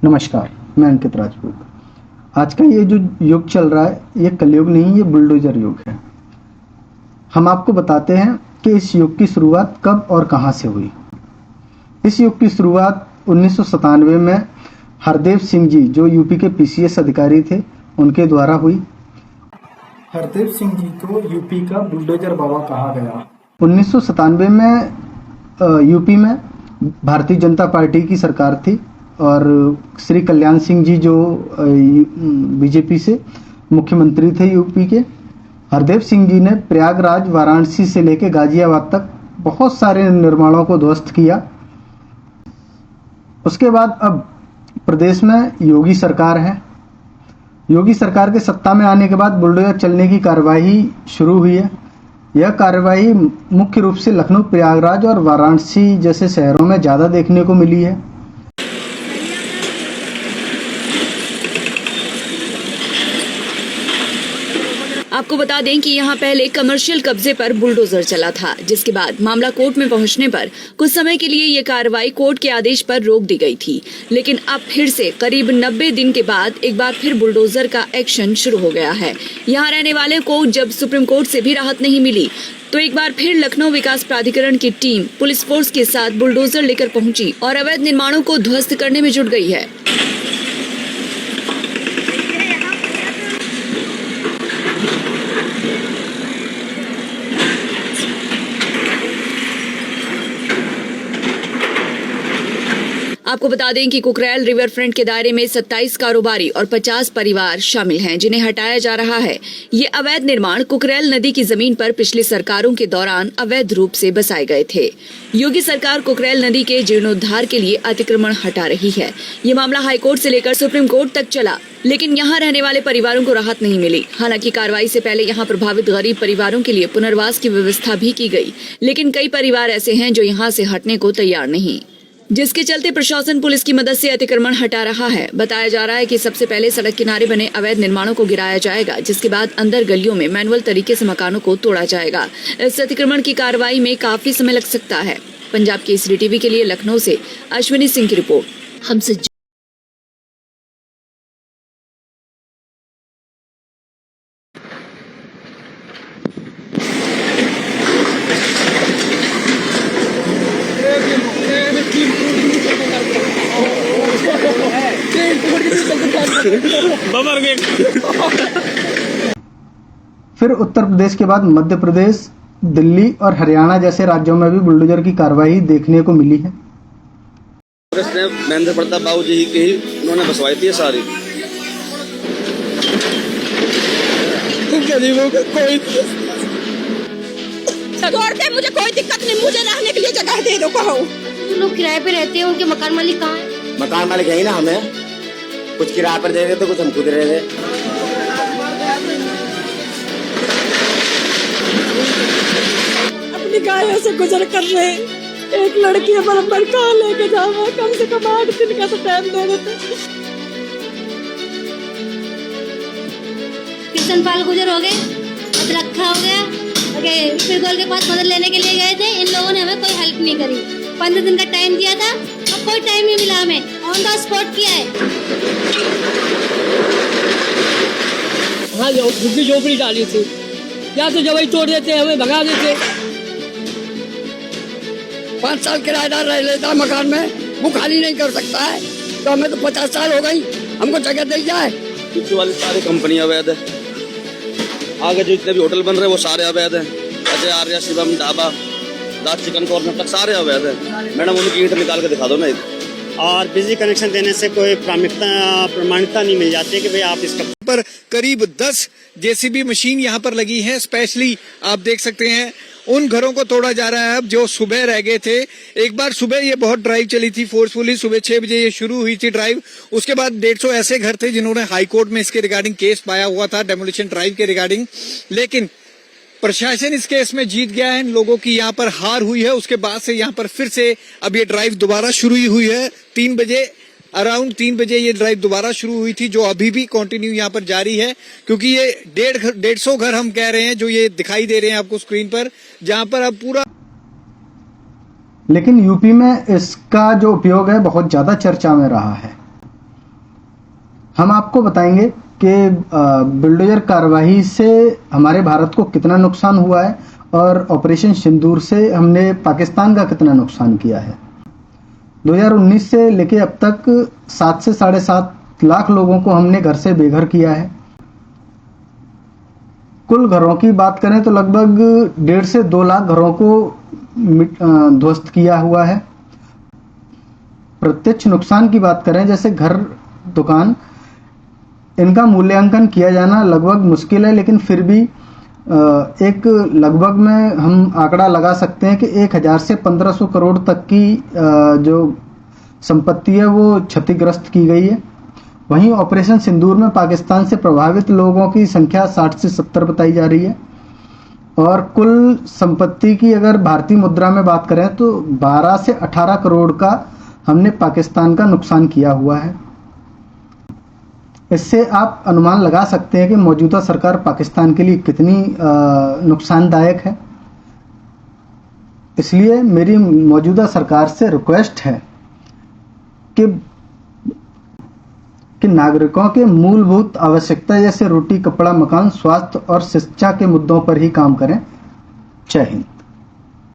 नमस्कार, मैं अंकित राजपूत। आज का ये जो युग चल रहा है, ये कलयुग नहीं, ये बुलडोजर युग है। हम आपको बताते हैं कि इस युग की शुरुआत कब और कहां से हुई। इस युग की शुरुआत 1997 में हरदेव सिंह जी, जो यूपी के पीसीएस अधिकारी थे, उनके द्वारा हुई। हरदेव सिंह जी को यूपी का बुलडोजर बाबा कहा गया। 1997 में यूपी में भारतीय जनता पार्टी की सरकार थी और श्री कल्याण सिंह जी जो बीजेपी से मुख्यमंत्री थे यूपी के। हरदेव सिंह जी ने प्रयागराज, वाराणसी से लेकर गाजियाबाद तक बहुत सारे निर्माणों को ध्वस्त किया। उसके बाद अब प्रदेश में योगी सरकार है। योगी सरकार के सत्ता में आने के बाद बुलडोजर चलने की कार्यवाही शुरू हुई है। यह कार्यवाही मुख्य रूप से लखनऊ, प्रयागराज और वाराणसी जैसे शहरों में ज़्यादा देखने को मिली है। आपको बता दें कि यहाँ पहले कमर्शियल कब्जे पर बुलडोजर चला था, जिसके बाद मामला कोर्ट में पहुँचने पर कुछ समय के लिए ये कार्रवाई कोर्ट के आदेश पर रोक दी गई थी। लेकिन अब फिर से करीब 90 दिन के बाद एक बार फिर बुलडोजर का एक्शन शुरू हो गया है। यहाँ रहने वाले को जब सुप्रीम कोर्ट से भी राहत नहीं मिली तो एक बार फिर लखनऊ विकास प्राधिकरण की टीम पुलिस फोर्स के साथ बुलडोजर लेकर पहुंची और अवैध निर्माणों को ध्वस्त करने में जुट गई है। आपको बता दें कि कुकरेल रिवर फ्रंट के दायरे में 27 कारोबारी और 50 परिवार शामिल हैं, जिन्हें हटाया जा रहा है। ये अवैध निर्माण कुकरेल नदी की जमीन पर पिछली सरकारों के दौरान अवैध रूप से बसाए गए थे। योगी सरकार कुकरेल नदी के जीर्णोद्धार के लिए अतिक्रमण हटा रही है। ये मामला हाईकोर्ट से लेकर सुप्रीम कोर्ट तक चला, लेकिन यहाँ रहने वाले परिवारों को राहत नहीं मिली। हालांकि कार्रवाई से पहले यहाँ प्रभावित गरीब परिवारों के लिए पुनर्वास की व्यवस्था भी की गई, लेकिन कई परिवार ऐसे हैं जो यहाँ से हटने को तैयार नहीं, जिसके चलते प्रशासन पुलिस की मदद से अतिक्रमण हटा रहा है। बताया जा रहा है कि सबसे पहले सड़क किनारे बने अवैध निर्माणों को गिराया जाएगा, जिसके बाद अंदर गलियों में मैनुअल तरीके से मकानों को तोड़ा जाएगा। इस अतिक्रमण की कार्रवाई में काफी समय लग सकता है। पंजाब केसरी टीवी के लिए लखनऊ से अश्विनी सिंह की रिपोर्ट। हमसे फिर उत्तर प्रदेश के बाद मध्य प्रदेश, दिल्ली और हरियाणा जैसे राज्यों में भी बुलडोजर की कार्रवाई देखने को मिली है। महेंद्र प्रताप बाबू जी की ही उन्होंने बसवाई थी सारी। गरीबों का कोई मुझे कोई दिक्कत नहीं, मुझे रहने के लिए जगह दे दो। कहो लोग किराए पे रहते हैं, उनके मकान मालिक कहाँ है? मकान मालिक है ही ना, हमें कुछ किराए पर दे रहे तो कुछ हम खुद रह रहे। अपनी गायों से गुजर कर रहे, एक लड़की बराबर कहाँ लेके जावा, कम से कम 8 दिन का तो टाइम दे देते। किशन पाल गुजर हो गए, अब रखा हो गया। फिर गोल के पास मदद लेने के लिए गए थे, इन लोगों ने हमें कोई हेल्प नहीं करी। 15 दिन का टाइम दिया था, अब कोई टाइम नहीं मिला, हमें ऑन द स्पॉट किया है। हाँ, झुग्गी झोपड़ी डाली थी, या तो जब तोड़ देते हमें भगा देते। 5 साल किराएदार रह लेता मकान में, वो खाली नहीं कर सकता है, तो हमें तो 50 साल हो गई, हमको जगह दे जाए। पीछे वाली सारी कंपनी अवैध है, आगे जो जितने भी होटल बन रहे हैं वो सारे अवैध हैं। अजय आर्या, शिवम ढाबा, दास चिकन कॉर्नर तक सारे अवैध हैं। मैडम उनकी ईंट निकाल के दिखा दो ना एक। और बिजली कनेक्शन देने से कोई प्रमाणिकता नहीं मिल जाती कि भाई आप इसका पर करीब 10 जेसीबी मशीन यहाँ पर लगी है। स्पेशली आप देख सकते हैं उन घरों को तोड़ा जा रहा है अब जो सुबह रह गए थे। एक बार सुबह ये बहुत ड्राइव चली थी फोर्सफुली, सुबह 6 बजे ये शुरू हुई थी ड्राइव। उसके बाद 150 ऐसे घर थे जिन्होंने हाई कोर्ट में इसके रिगार्डिंग केस पाया हुआ था, डेमोलिशन ड्राइव के रिगार्डिंग, लेकिन प्रशासन इस केस में जीत गया है। इन लोगों की यहाँ पर हार हुई है। उसके बाद से यहाँ पर फिर से अब ये ड्राइव दोबारा शुरू हुई है। 3 बजे अराउंड 3 बजे ये ड्राइव दोबारा शुरू हुई थी, जो अभी भी कंटिन्यू यहाँ पर जारी है, क्योंकि ये 150 घर हम कह रहे हैं जो ये दिखाई दे रहे हैं आपको स्क्रीन पर, जहाँ पर अब पूरा। लेकिन यूपी में इसका जो उपयोग है बहुत ज़्यादा चर्चा में रहा है। हम आपको बताएंगे कि बुलडोजर कार्यवाही से हमारे भारत को कितना नुकसान हुआ है और ऑपरेशन सिंदूर से हमने पाकिस्तान का कितना नुकसान किया है। 2019 से लेके अब तक 7 से 7.5 लाख लोगों को हमने घर से बेघर किया है। कुल घरों की बात करें तो लगभग 1.5 से 2 लाख घरों को ध्वस्त किया हुआ है। प्रत्यक्ष नुकसान की बात करें जैसे घर, दुकान, इनका मूल्यांकन किया जाना लगभग मुश्किल है, लेकिन फिर भी एक लगभग में हम आंकड़ा लगा सकते हैं कि 1000 से 1500 करोड़ तक की जो संपत्ति है वो क्षतिग्रस्त की गई है। वहीं ऑपरेशन सिंदूर में पाकिस्तान से प्रभावित लोगों की संख्या 60 से 70 बताई जा रही है और कुल संपत्ति की अगर भारतीय मुद्रा में बात करें तो 12 से 18 करोड़ का हमने पाकिस्तान का नुकसान किया हुआ है। इससे आप अनुमान लगा सकते हैं कि मौजूदा सरकार पाकिस्तान के लिए कितनी नुकसानदायक है। इसलिए मेरी मौजूदा सरकार से रिक्वेस्ट है कि नागरिकों के मूलभूत आवश्यकता जैसे रोटी, कपड़ा, मकान, स्वास्थ्य और शिक्षा के मुद्दों पर ही काम करें। जय हिंद।